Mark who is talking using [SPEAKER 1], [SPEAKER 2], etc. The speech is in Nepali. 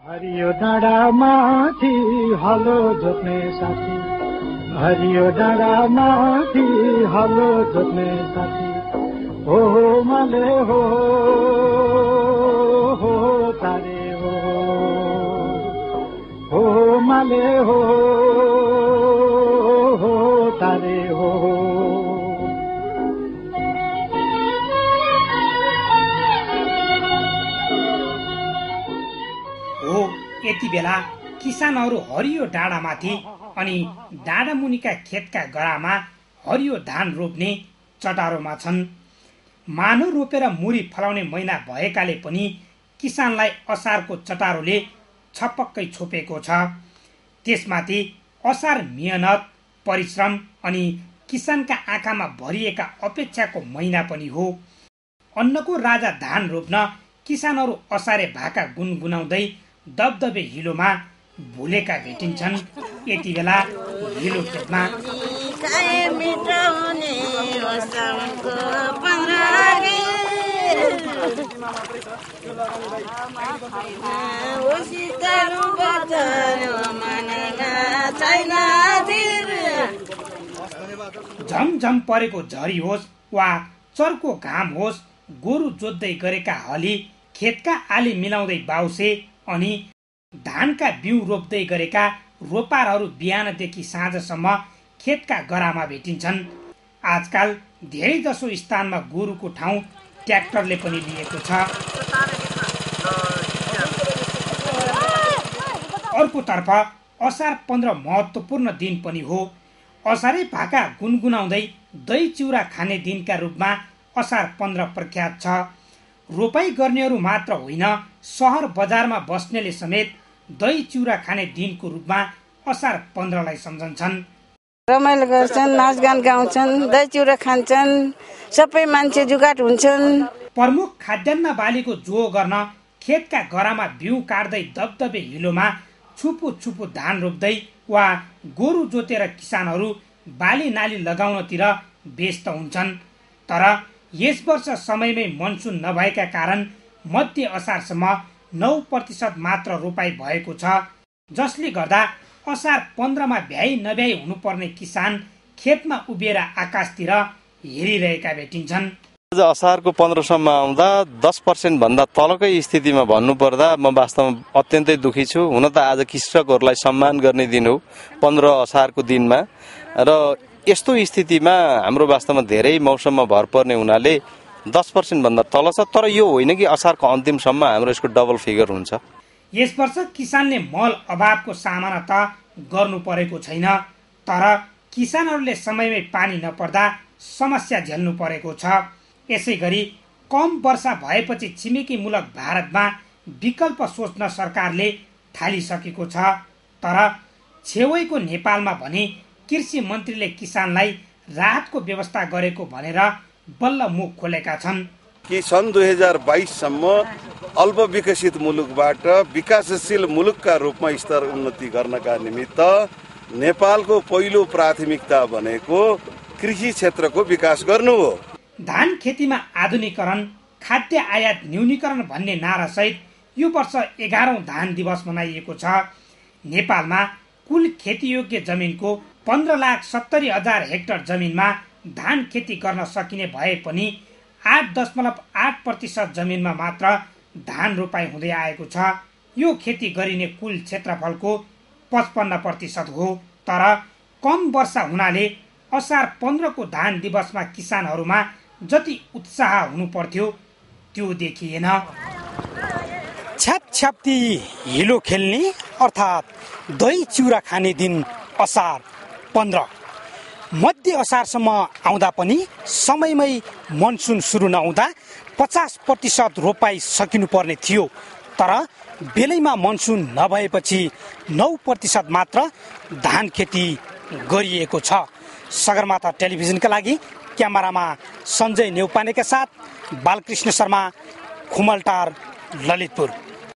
[SPEAKER 1] हरियो डाँडा माथि हलो जोत्ने साथी, हरियो डाँडा माथि हलो जोत्ने साथी, हो माले हो तारे हो माले हो तारे हो।
[SPEAKER 2] यति बेला किसानहरू हरियो डाँडामाथि अनि डाँडा मुनिका खेतका गरामा हरियो धान रोप्ने चटारोमा छन्। मानो रोपेर मुरी फलाउने महिना भएकाले पनि किसानलाई असारको चटारोले छपक्कै छोपेको छ। त्यसमाथि असार मेहनत, परिश्रम अनि किसानका आँखामा भरिएका अपेक्षाको महिना पनि हो। अन्नको राजा धान रोप्न किसानहरू असारे भाका गुनगुनाउँदै दबदबे हिलोमा भुलेका भेटिन्छन्। यति बेला हिलो खेतमा झमझम परेको झरी होस् वा चर्को घाम होस्, गोरु जोत्दै गरेका हली, खेतका आली मिलाउँदै बाउसे अनि धानका बिउ रोप्दै गरेका रोपारहरू बिहानदेखि साँझसम्म खेतका गरामा भेटिन्छन्। आजकल धेरै जसो स्थानमा गोरुको ठाउँ ट्र्याक्टरले पनि लिएको छ। अर्कोतर्फ असार 15 महत्त्वपूर्ण दिन पनि हो। असारे भाका गुनगुनाउँदै दही चिउरा खाने दिनका रूपमा असार 15 प्रख्यात छ। रोपाई गर्नेहरू मात्र होइन, सहर बजारमा बस्नेले समेत दही चिउरा खाने दिनको रूपमा असार 15लाई सम्झन्छन्।
[SPEAKER 3] रमाइलो गर्छन्, नाचगान गाउँछन्, दही चिउरा खान्छन्, सबै मान्छे जुगाट हुन्छन्।
[SPEAKER 2] प्रमुख खाद्यान्न बालीको जोहो गर्न खेतका गरामा बिउ काट्दै दबदबे हिलोमा छुपु छुपु धान रोप्दै वा गोरु जोतेर किसानहरू बाली नाली लगाउनतिर व्यस्त हुन्छन्। तर यस वर्ष समयमै मनसुन नभएका कारण मध्य असारसम्म 9% मात्र रोपाई भएको छ, जसले गर्दा असार 15मा भ्याइ नभ्याइ हुनुपर्ने किसान खेतमा उभिएर आकाशतिर हेरिरहेका भेटिन्छन्।
[SPEAKER 4] आज असारको 15सम्म आउँदा 10% भन्दा तलकै स्थितिमा भन्नुपर्दा म वास्तवमा अत्यन्तै दुखी छु। हुन त आज कृषकहरूलाई सम्मान गर्ने दिन हो 15 असारको दिनमा, र यस्तो स्थितिमा हाम्रो वास्तवमा धेरै मौसममा भर पर्ने हुनाले 10% भन्दा तल छ। तर यो होइन कि असारको अन्तिमसम्म हाम्रो यसको डबल फिगर हुन्छ।
[SPEAKER 2] यस वर्ष किसानले मल अभावको सामना त गर्नु परेको छैन, तर किसानहरूले समयमै पानी नपर्दा समस्या झेल्नु परेको छ। यसै गरी कम वर्षा भएपछि छिमेकी मुलुक भारतमा विकल्प सोच्न सरकारले थालिसकेको छ। तर छेउको नेपालमा भने कृषि मन्त्रीले किसानलाई राहतको व्यवस्था गरेको भनेर बल्ल मुख खोलेका छन्
[SPEAKER 5] कि सन् 2022सम्म अल्प विकसित मुलुकबाट विकासशील मुलुकका रूपमा स्तर उन्नति गर्नका निमित्त नेपालको पहिलो प्राथमिकता भनेको कृषि क्षेत्रको विकास गर्नु हो।
[SPEAKER 2] धान खेतीमा आधुनिकीकरण, खाद्य आयात न्यूनीकरण भन्ने नारासहित यो वर्ष 11औं धान दिवस मनाइएको छ। नेपालमा कुल खेतीयोग्य जमिनको 15,70,000 हेक्टर जमिनमा धान खेती गर्न सकिने भए पनि 8.8% जमिनमा मात्र धान रोपाई हुँदै आएको छ। यो खेती गरिने कुल क्षेत्रफलको 55% हो। तर कम वर्षा हुनाले असार 15को धान दिवसमा किसानहरूमा जति उत्साह हुनु पर्थ्यो त्यो देखिएन। छ्यापछ्याप्ती हिलो खेल्ने अर्थात् दही चिउरा खाने दिन असार 15। मध्य असारसम्म आउँदा पनि समयमै मनसुन सुरु नहुँदा 50% रोपाई सकिनुपर्ने थियो। तर बेलैमा मनसुन नभएपछि 9% मात्र धान खेती गरिएको छ। सगरमाथा टेलिभिजनका लागि क्यामेरामा सञ्जय नेउपानेका साथ बालकृष्ण शर्मा, खुमलटार, ललितपुर।